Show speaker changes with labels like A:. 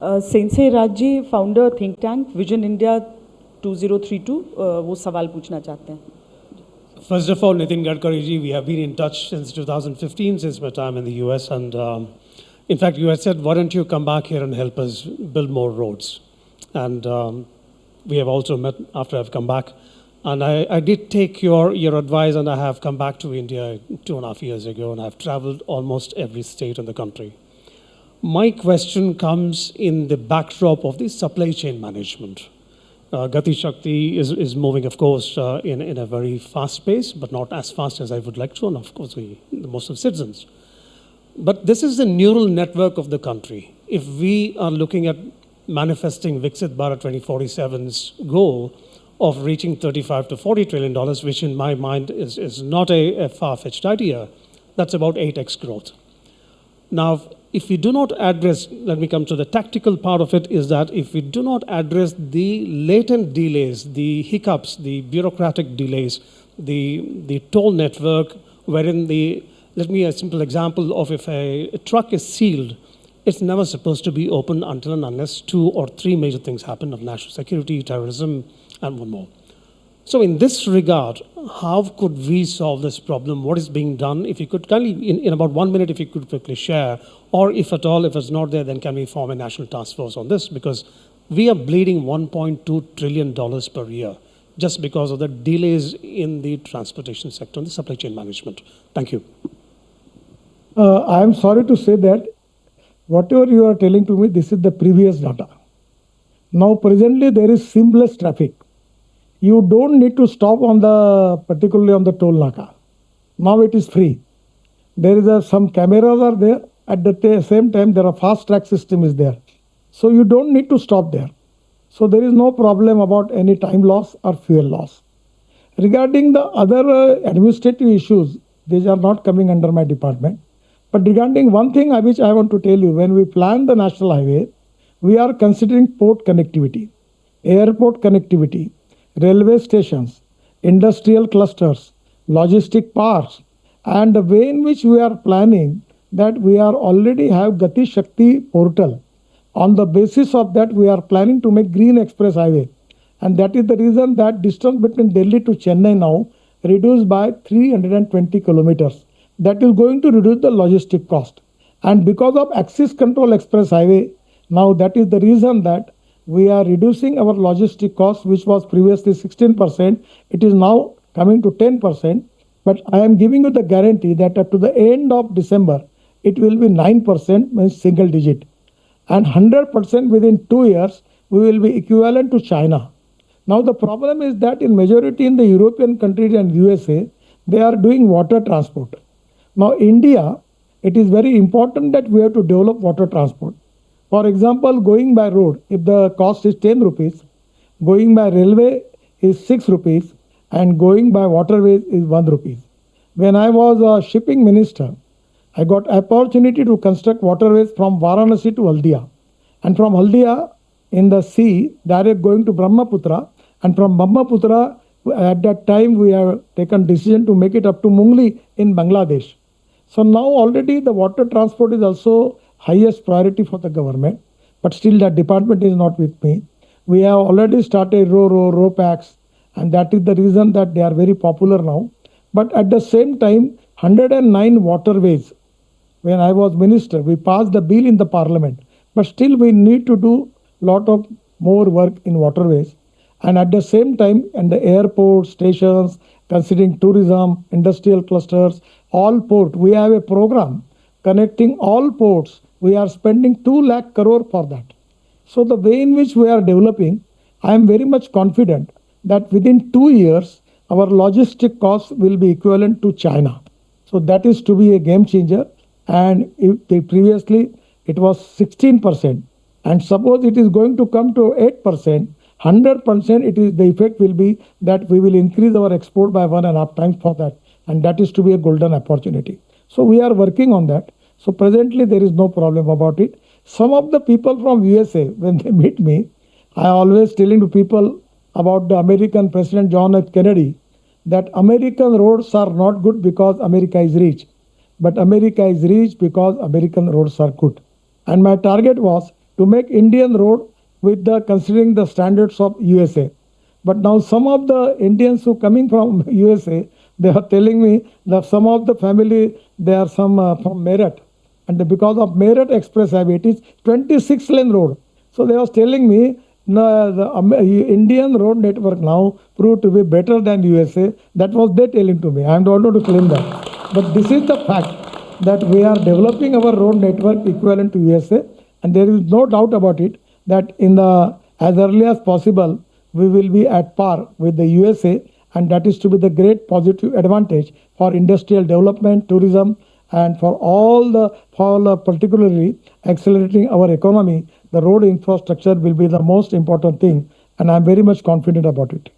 A: Sense राजी founder think tank vision India 2032 वो सवाल पूछना चाहते हैं.
B: First of all, Nitin Gadkari ji, we have been in touch since 2015, since my time in the US. And in fact, you had said, why don't you come back here and help us build more roads? And we have also met after I've come back. And I did take your advice, and I have come back to India 2.5 years ago, and I've traveled almost every state in the country. My question comes in the backdrop of the supply chain management. Gati Shakti is moving, of course, in a very fast pace, but not as fast as I would like to, and of course, most of citizens. But this is the neural network of the country. If we are looking at manifesting Viksit Bharat 2047's goal of reaching $35 to $40 trillion, which in my mind is not a far-fetched idea, that's about 8x growth. Now, if we do not address, let me come to the tactical part of it, is that if we do not address the latent delays, the hiccups, the bureaucratic delays, the toll network, wherein let me a simple example of if a truck is sealed, it's never supposed to be open until and unless 2 or 3 major things happen of national security, terrorism, and one more. So in this regard, how could we solve this problem? What is being done? If you could kindly, in about 1 minute, if you could quickly share, or if at all, if it's not there, then can we form a national task force on this? Because we are bleeding $1.2 trillion per year just because of the delays in the transportation sector and the supply chain management. Thank you.
C: I am sorry to say that whatever you are telling to me, this is the previous data. Now, presently, there is seamless traffic. You don't need to stop particularly on the toll naka. Now it is free. There is some cameras are there. At the same time, there are fast track system is there. So you don't need to stop there. So there is no problem about any time loss or fuel loss. Regarding the other administrative issues, these are not coming under my department. But regarding one thing which I want to tell you, when we plan the national highway, we are considering port connectivity, airport connectivity, railway stations, industrial clusters, logistic parks, and the way in which we are planning that we are already have Gati Shakti portal. On the basis of that, we are planning to make Green Express Highway. And that is the reason that distance between Delhi to Chennai now reduced by 320 kilometers. That is going to reduce the logistic cost. And because of Axis Control Express Highway, now that is the reason that we are reducing our logistic cost, which was previously 16%. It is now coming to 10%. But I am giving you the guarantee that up to the end of December, it will be 9%, means single digit. And 100% within 2 years, we will be equivalent to China. Now the problem is that in majority in the European countries and USA, they are doing water transport. Now India, it is very important that we have to develop water transport. For example, going by road, if the cost is 10 rupees, going by railway is 6 rupees, and going by waterways is 1 rupee. When I was a shipping minister, I got opportunity to construct waterways from Varanasi to Haldia. And from Haldia in the sea, direct going to Brahmaputra. And from Brahmaputra, at that time, we have taken decision to make it up to Mungli in Bangladesh. So now already the water transport is also highest priority for the government, but still that department is not with me. We have already started row packs, and that is the reason that they are very popular now. But at the same time, 109 waterways, when I was minister, we passed the bill in the parliament, but still we need to do lot of more work in waterways. And at the same time, in the airport, stations, considering tourism, industrial clusters, all port, we have a program connecting all ports. We are spending 2 lakh crore for that. So the way in which we are developing, I am very much confident that within 2 years, our logistic costs will be equivalent to China. So that is to be a game changer. And if previously it was 16%, and suppose it is going to come to 8%, 100% it is the effect will be that we will increase our export by 1.5 times for that. And that is to be a golden opportunity. So we are working on that. So presently there is no problem about it. Some of the people from USA, when they meet me, I always telling to people about the American President John F. Kennedy that American roads are not good because America is rich, but America is rich because American roads are good. And my target was to make Indian road with the considering the standards of USA. But now some of the Indians who coming from USA, they are telling me that some of the family, they are some from Meerut. And because of Meerut Express Highway, it is 26-lane road. So they was telling me, no, the Indian road network now proved to be better than USA. That was they telling to me. I don't want to claim that. But this is the fact that we are developing our road network equivalent to USA. And there is no doubt about it that as early as possible, we will be at par with the USA, and that is to be the great positive advantage for industrial development, tourism, and for particularly accelerating our economy. The road infrastructure will be the most important thing, and I'm very much confident about it.